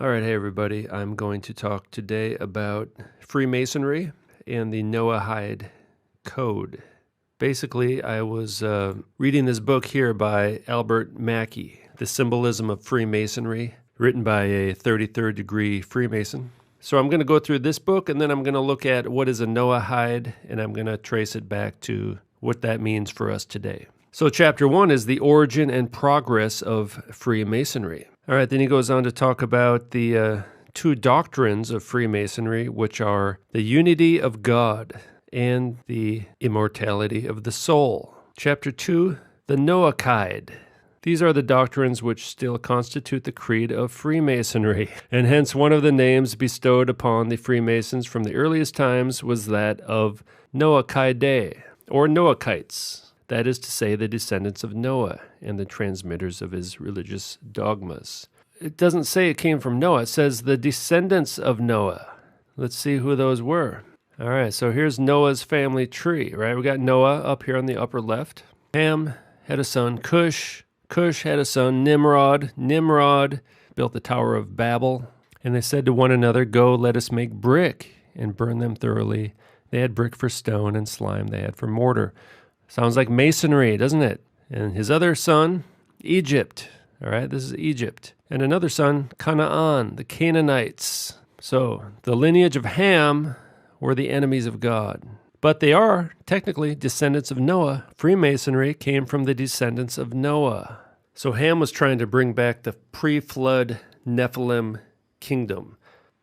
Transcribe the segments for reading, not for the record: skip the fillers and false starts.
All right, hey everybody. I'm going to talk today about Freemasonry and the Noahide Code. Basically, I was reading this book here by Albert Mackey, The Symbolism of Freemasonry, written by a 33rd degree Freemason. So I'm going to go through this book, and then I'm going to look at what is a Noahide, and I'm going to trace it back to what that means for us today. So chapter 1 is the origin and progress of Freemasonry. All right, then he goes on to talk about the two doctrines of Freemasonry, which are the unity of God and the immortality of the soul. Chapter 2, the Noahide. These are the doctrines which still constitute the creed of Freemasonry, and hence one of the names bestowed upon the Freemasons from the earliest times was that of Noahide, or Noahites. That is to say, the descendants of Noah and the transmitters of his religious dogmas. It doesn't say it came from Noah. It says the descendants of Noah. Let's see who those were. All right, so here's Noah's family tree, right? We got Noah up here on the upper left. Ham had a son, Cush. Cush had a son, Nimrod. Nimrod built the Tower of Babel. And they said to one another, "Go, let us make brick and burn them thoroughly." They had brick for stone and slime they had for mortar. Sounds like masonry, doesn't it? And his other son, Egypt. All right, this is Egypt. And another son, Canaan, the Canaanites. So the lineage of Ham were the enemies of God. But they are technically descendants of Noah. Freemasonry came from the descendants of Noah. So Ham was trying to bring back the pre-flood Nephilim kingdom.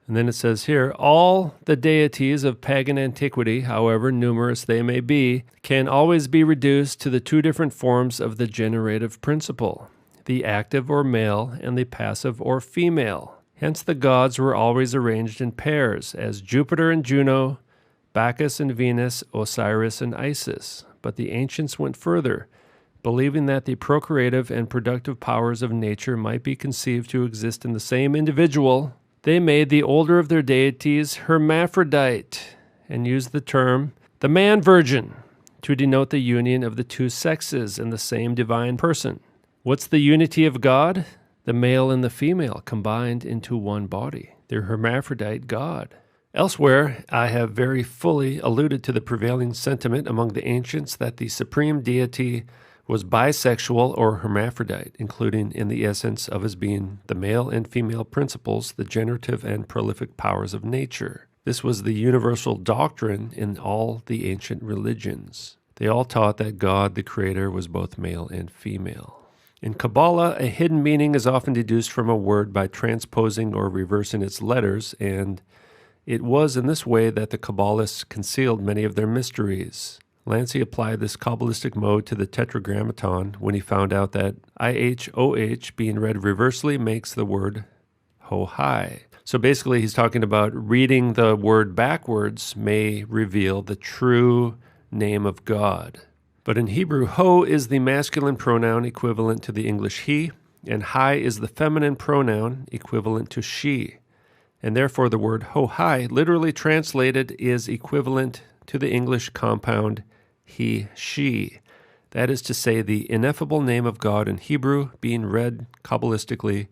And then it says here, all the deities of pagan antiquity, however numerous they may be, can always be reduced to the two different forms of the generative principle, the active or male and the passive or female. Hence the gods were always arranged in pairs, as Jupiter and Juno, Bacchus and Venus, Osiris and Isis. But the ancients went further, believing that the procreative and productive powers of nature might be conceived to exist in the same individual. They made the older of their deities hermaphrodite and used the term the man-virgin to denote the union of the two sexes in the same divine person. What's the unity of God? The male and the female combined into one body. They're hermaphrodite God. Elsewhere, I have very fully alluded to the prevailing sentiment among the ancients that the supreme deity was bisexual or hermaphrodite, including in the essence of his being the male and female principles, the generative and prolific powers of nature. This was the universal doctrine in all the ancient religions. They all taught that God, the Creator, was both male and female. In Kabbalah, a hidden meaning is often deduced from a word by transposing or reversing its letters, and it was in this way that the Kabbalists concealed many of their mysteries. Lancy applied this Kabbalistic mode to the Tetragrammaton when he found out that IHOH being read reversely makes the word ho-hi. So basically he's talking about reading the word backwards may reveal the true name of God. But in Hebrew, ho is the masculine pronoun equivalent to the English he, and hi is the feminine pronoun equivalent to she. And therefore the word ho-hi, literally translated, is equivalent to the English compound he, she. That is to say, the ineffable name of God in Hebrew, being read Kabbalistically,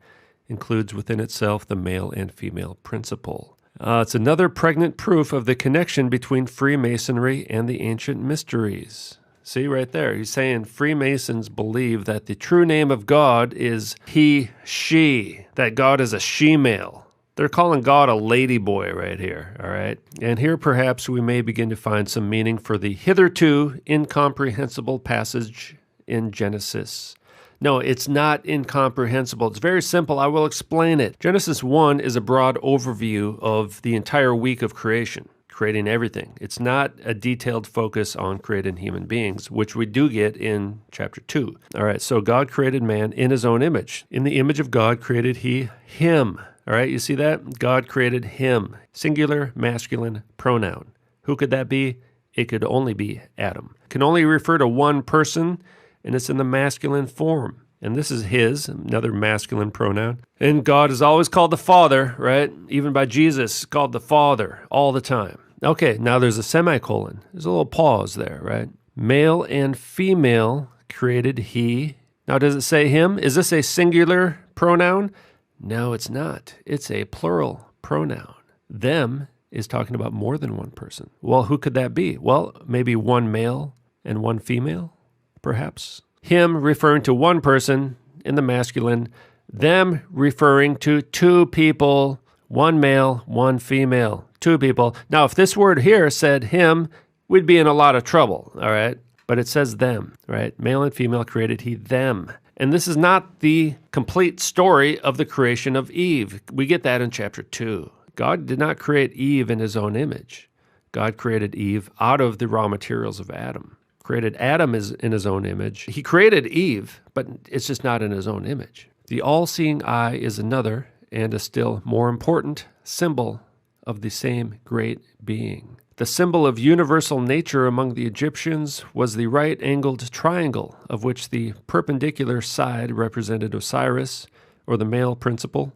includes within itself the male and female principle. It's another pregnant proof of the connection between Freemasonry and the ancient mysteries. See right there, he's saying Freemasons believe that the true name of God is he, she, that God is a she-male. They're calling God a ladyboy right here, all right? And here perhaps we may begin to find some meaning for the hitherto incomprehensible passage in Genesis. No, it's not incomprehensible. It's very simple. I will explain it. Genesis 1 is a broad overview of the entire week of creation, creating everything. It's not a detailed focus on creating human beings, which we do get in chapter 2. All right, so God created man in his own image. In the image of God created he him. All right, you see that? God created him. Singular, masculine pronoun. Who could that be? It could only be Adam. It can only refer to one person, and it's in the masculine form. And this is his, another masculine pronoun. And God is always called the Father, right? Even by Jesus, called the Father all the time. Okay, now there's a semicolon. There's a little pause there, right? Male and female created he. Now, does it say him? Is this a singular pronoun? No, it's not. It's a plural pronoun. Them is talking about more than one person. Well, who could that be? Well, maybe one male and one female, perhaps. Him referring to one person in the masculine, them referring to two people, one male, one female, two people. Now, if this word here said him, we'd be in a lot of trouble, all right? But it says them, right? Male and female created he them. And this is not the complete story of the creation of Eve. We get that in chapter 2. God did not create Eve in his own image. God created Eve out of the raw materials of Adam. Created Adam in his own image. He created Eve, but it's just not in his own image. The all-seeing eye is another and a still more important symbol of the same great being. The symbol of universal nature among the Egyptians was the right-angled triangle, of which the perpendicular side represented Osiris, or the male principle,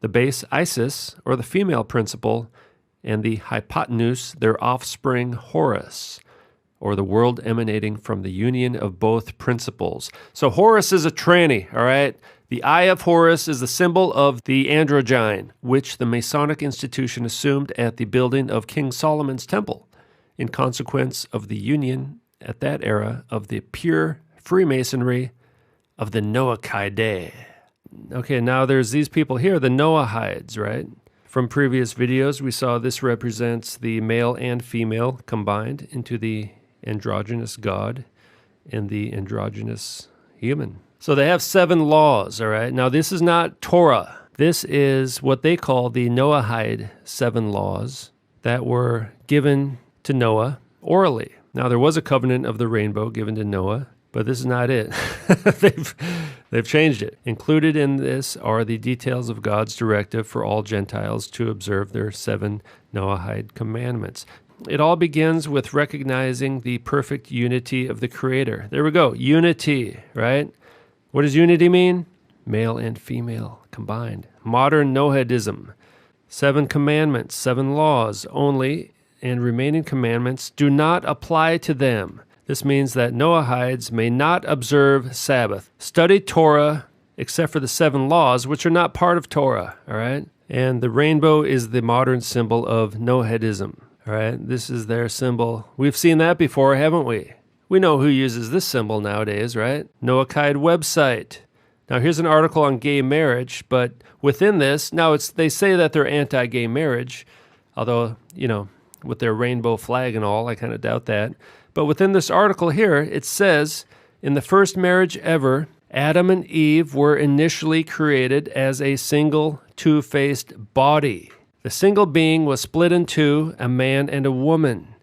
the base Isis, or the female principle, and the hypotenuse, their offspring Horus, or the world emanating from the union of both principles. So Horus is a tranny, all right? The eye of Horus is the symbol of the androgyne, which the Masonic institution assumed at the building of King Solomon's temple, in consequence of the union at that era of the pure Freemasonry of the Noahide. Okay, now there's these people here, the Noahides, right? From previous videos, we saw this represents the male and female combined into the androgynous God and the androgynous human. So they have 7 laws, all right? Now, this is not Torah. This is what they call the Noahide 7 laws that were given to Noah orally. Now, there was a covenant of the rainbow given to Noah, but this is not it. They've changed it. Included in this are the details of God's directive for all Gentiles to observe their 7 Noahide commandments. It all begins with recognizing the perfect unity of the Creator. There we go, unity, right? What does unity mean? Male and female combined. Modern Noahidism. 7 commandments, 7 laws only, and remaining commandments do not apply to them. This means that Noahides may not observe Sabbath, study Torah, except for the 7 laws, which are not part of Torah, all right? And the rainbow is the modern symbol of Noahidism, all right? This is their symbol. We've seen that before, haven't we? We know who uses this symbol nowadays, right? Noahide website. Now, here's an article on gay marriage, but within this, now they say that they're anti-gay marriage, although, with their rainbow flag and all, I kind of doubt that. But within this article here, it says, in the first marriage ever, Adam and Eve were initially created as a single two-faced body. The single being was split in two, a man and a woman,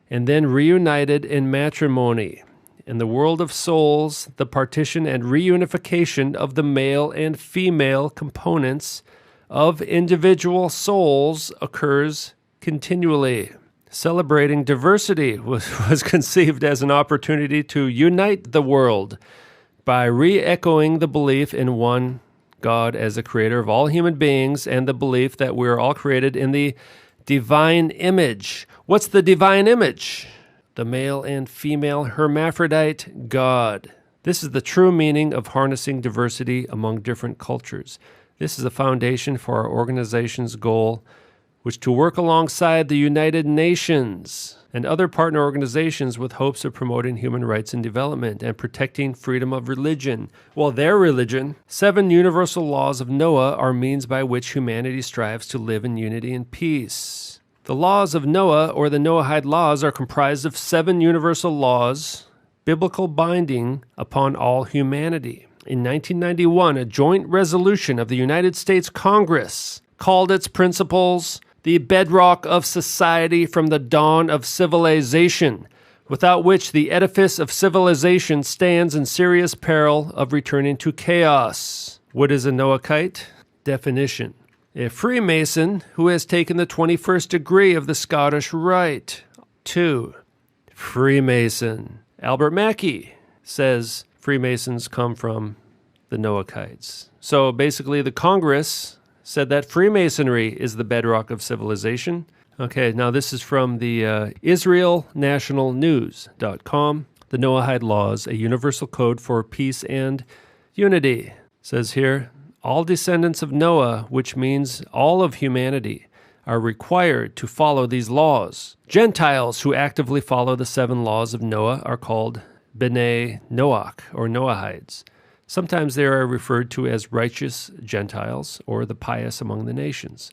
and then reunited in matrimony. In the world of souls, the partition and reunification of the male and female components of individual souls occurs continually. Celebrating diversity was conceived as an opportunity to unite the world by re-echoing the belief in one God as the creator of all human beings and the belief that we are all created in the divine image. What's the divine image? The male and female hermaphrodite God. This is the true meaning of harnessing diversity among different cultures. This is the foundation for our organization's goal, which to work alongside the United Nations and other partner organizations with hopes of promoting human rights and development and protecting freedom of religion. Well, their religion, 7 universal laws of Noah are means by which humanity strives to live in unity and peace. The laws of Noah, or the Noahide laws, are comprised of 7 universal laws, biblical binding upon all humanity. In 1991, a joint resolution of the United States Congress called its principles the bedrock of society from the dawn of civilization, without which the edifice of civilization stands in serious peril of returning to chaos. What is a Noahide? Definition: a Freemason who has taken the 21st degree of the Scottish Rite. 2. Freemason. Albert Mackey says Freemasons come from the Noahides. So basically the Congress said that Freemasonry is the bedrock of civilization. Okay, now this is from the IsraelNationalNews.com. The Noahide Laws, a universal code for peace and unity. Says here, all descendants of Noah, which means all of humanity, are required to follow these laws. Gentiles who actively follow the 7 laws of Noah are called B'nai Noach, or Noahides. Sometimes they are referred to as righteous Gentiles, or the pious among the nations.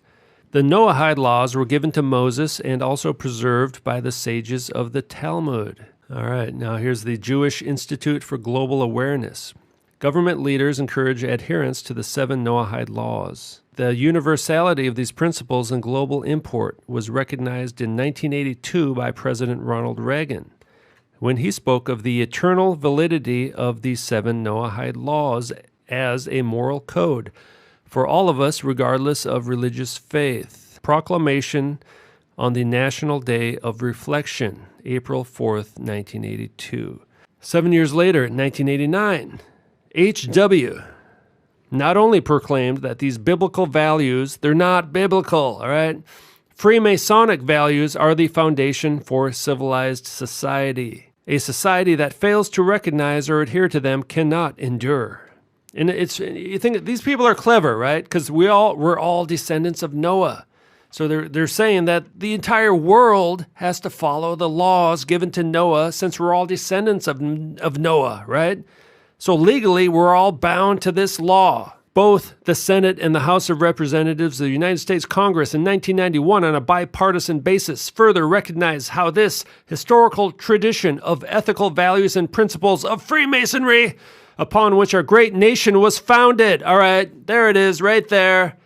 The Noahide laws were given to Moses and also preserved by the sages of the Talmud. All right, now here's the Jewish Institute for Global Awareness. Government leaders encourage adherence to the 7 Noahide laws. The universality of these principles and global import was recognized in 1982 by President Ronald Reagan, when he spoke of the eternal validity of these 7 Noahide laws as a moral code for all of us, regardless of religious faith. Proclamation on the National Day of Reflection, April 4th, 1982. 7 years later, in 1989, H.W. not only proclaimed that these biblical values, they're not biblical, all right? Freemasonic values are the foundation for civilized society. A society that fails to recognize or adhere to them cannot endure. And you think these people are clever, right? Because we're all descendants of Noah. So they're saying that the entire world has to follow the laws given to Noah since we're all descendants of Noah, right? So legally, we're all bound to this law. Both the Senate and the House of Representatives of the United States Congress in 1991 on a bipartisan basis further recognized how this historical tradition of ethical values and principles of Freemasonry upon which our great nation was founded. All right, there it is right there.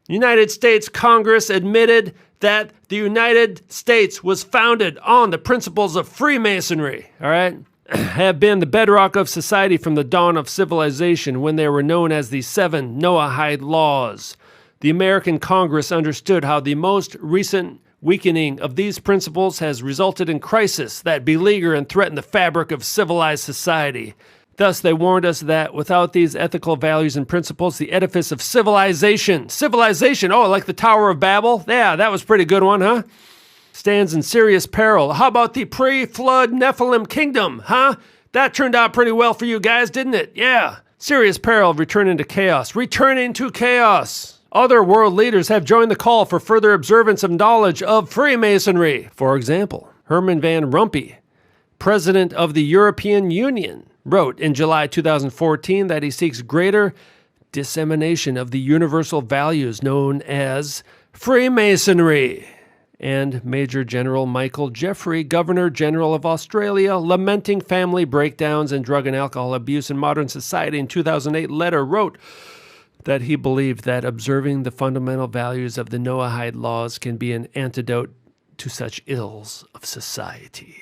United States Congress admitted that the United States was founded on the principles of Freemasonry, all right, have been the bedrock of society from the dawn of civilization when they were known as the 7 Noahide laws. The American Congress understood how the most recent weakening of these principles has resulted in crisis that beleaguer and threaten the fabric of civilized society. Thus, they warned us that without these ethical values and principles, the edifice of civilization, oh, like the Tower of Babel? Yeah, that was a pretty good one, huh? Stands in serious peril. How about the pre-flood Nephilim kingdom, huh? That turned out pretty well for you guys, didn't it? Yeah. Serious peril of returning to chaos. Returning to chaos. Other world leaders have joined the call for further observance of knowledge of Freemasonry. For example, Herman Van Rompuy, president of the European Union, wrote in July 2014 that he seeks greater dissemination of the universal values known as Freemasonry. And Major General Michael Jeffrey, Governor General of Australia, lamenting family breakdowns and drug and alcohol abuse in modern society in 2008 letter, wrote that he believed that observing the fundamental values of the Noahide laws can be an antidote to such ills of society.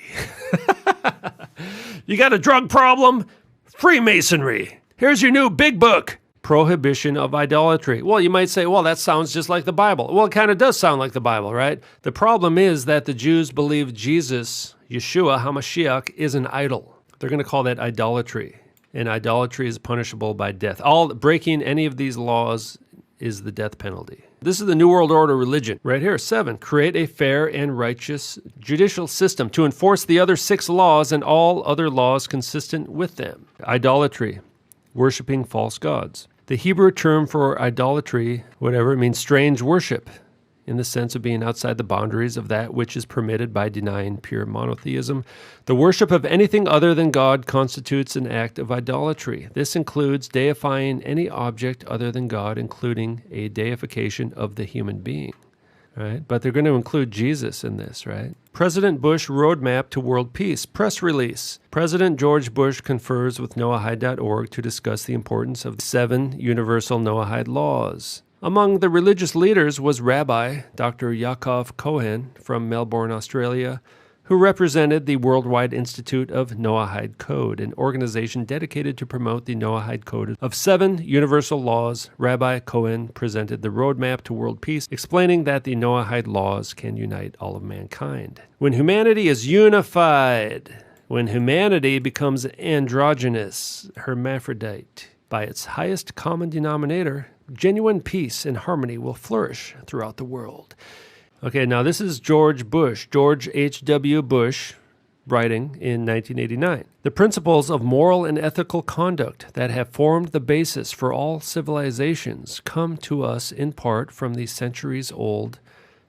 You got a drug problem? Freemasonry. Here's your new big book. Prohibition of idolatry. Well, you might say, well, that sounds just like the Bible. Well, it kind of does sound like the Bible, right? The problem is that the Jews believe Jesus, Yeshua HaMashiach, is an idol. They're going to call that idolatry. And idolatry is punishable by death. Breaking any of these laws is the death penalty. This is the New World Order religion. Right here, 7, create a fair and righteous judicial system to enforce the other 6 laws and all other laws consistent with them. Idolatry, worshiping false gods. The Hebrew term for idolatry, whatever, it means strange worship, in the sense of being outside the boundaries of that which is permitted by denying pure monotheism. The worship of anything other than God constitutes an act of idolatry. This includes deifying any object other than God, including a deification of the human being. Right? But they're going to include Jesus in this, right? President Bush Roadmap to World Peace, press release. President George Bush confers with Noahide.org to discuss the importance of the 7 universal Noahide laws. Among the religious leaders was Rabbi Dr. Yaakov Cohen from Melbourne, Australia, who represented the Worldwide Institute of Noahide Code, an organization dedicated to promote the Noahide Code of 7 universal laws. Rabbi Cohen presented the roadmap to world peace, explaining that the Noahide laws can unite all of mankind. When humanity is unified, when humanity becomes androgynous, hermaphrodite, by its highest common denominator, genuine peace and harmony will flourish throughout the world. Okay, now this is George Bush, George H.W. Bush, writing in 1989. The principles of moral and ethical conduct that have formed the basis for all civilizations come to us in part from the centuries-old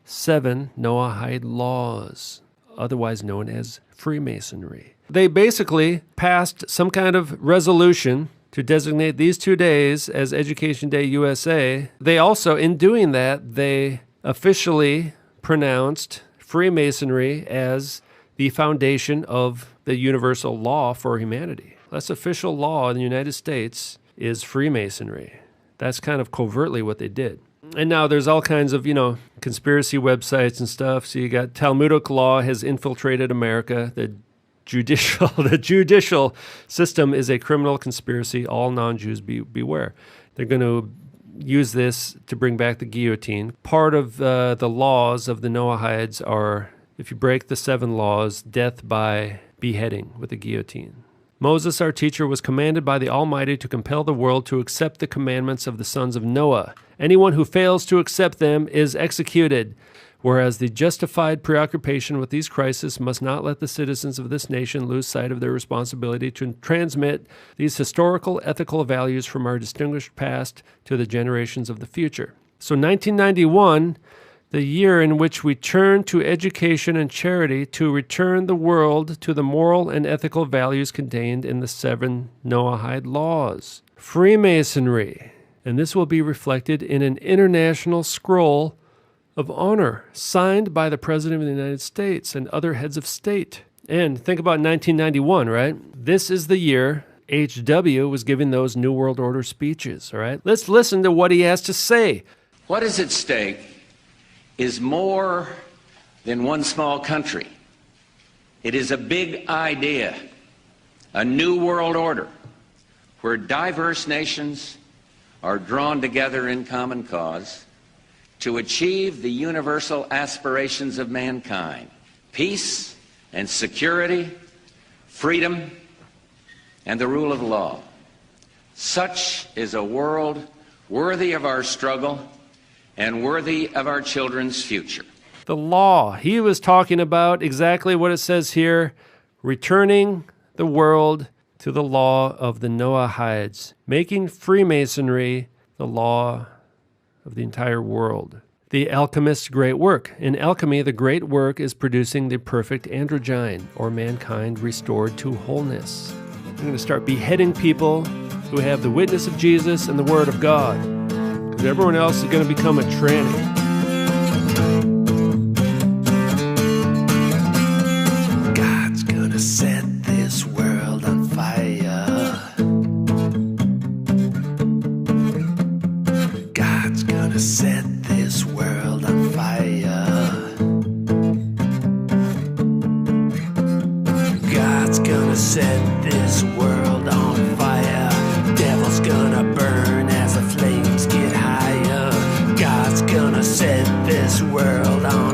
7 Noahide laws, otherwise known as Freemasonry. They basically passed some kind of resolution to designate these 2 days as Education Day USA. They also, in doing that, they officially pronounced Freemasonry as the foundation of the universal law for humanity. That's official law in the United States is Freemasonry. That's kind of covertly what they did. And now there's all kinds of, conspiracy websites and stuff. So you got Talmudic law has infiltrated America. The judicial system is a criminal conspiracy. All non-Jews beware. They're going to use this to bring back the guillotine. Part of the laws of the Noahides are, if you break the 7 laws, death by beheading with the guillotine. Moses, our teacher, was commanded by the Almighty to compel the world to accept the commandments of the sons of Noah. Anyone who fails to accept them is executed. Whereas the justified preoccupation with these crises must not let the citizens of this nation lose sight of their responsibility to transmit these historical, ethical values from our distinguished past to the generations of the future. So 1991, the year in which we turn to education and charity to return the world to the moral and ethical values contained in the 7 Noahide laws. Freemasonry. And this will be reflected in an international scroll of honor signed by the President of the United States and other heads of state. And think about 1991, right? This is the year H.W. was giving those New World Order speeches, all right? Let's listen to what he has to say. What is at stake is more than one small country. It is a big idea, a new world order, where diverse nations are drawn together in common cause to achieve the universal aspirations of mankind: peace and security, freedom, and the rule of law. Such is a world worthy of our struggle and worthy of our children's future. The law. He was talking about exactly what it says here, returning the world to the law of the Noahides, making Freemasonry the law of the entire world. The alchemist's great work. In alchemy, the great work is producing the perfect androgyne, or mankind restored to wholeness. I'm going to start beheading people who have the witness of Jesus and the Word of God, because everyone else is going to become a tranny. God's gonna set this world on fire. God's gonna set this world on fire. God's gonna set this world on fire. Devil's gonna burn as the flames get higher. God's gonna set this world on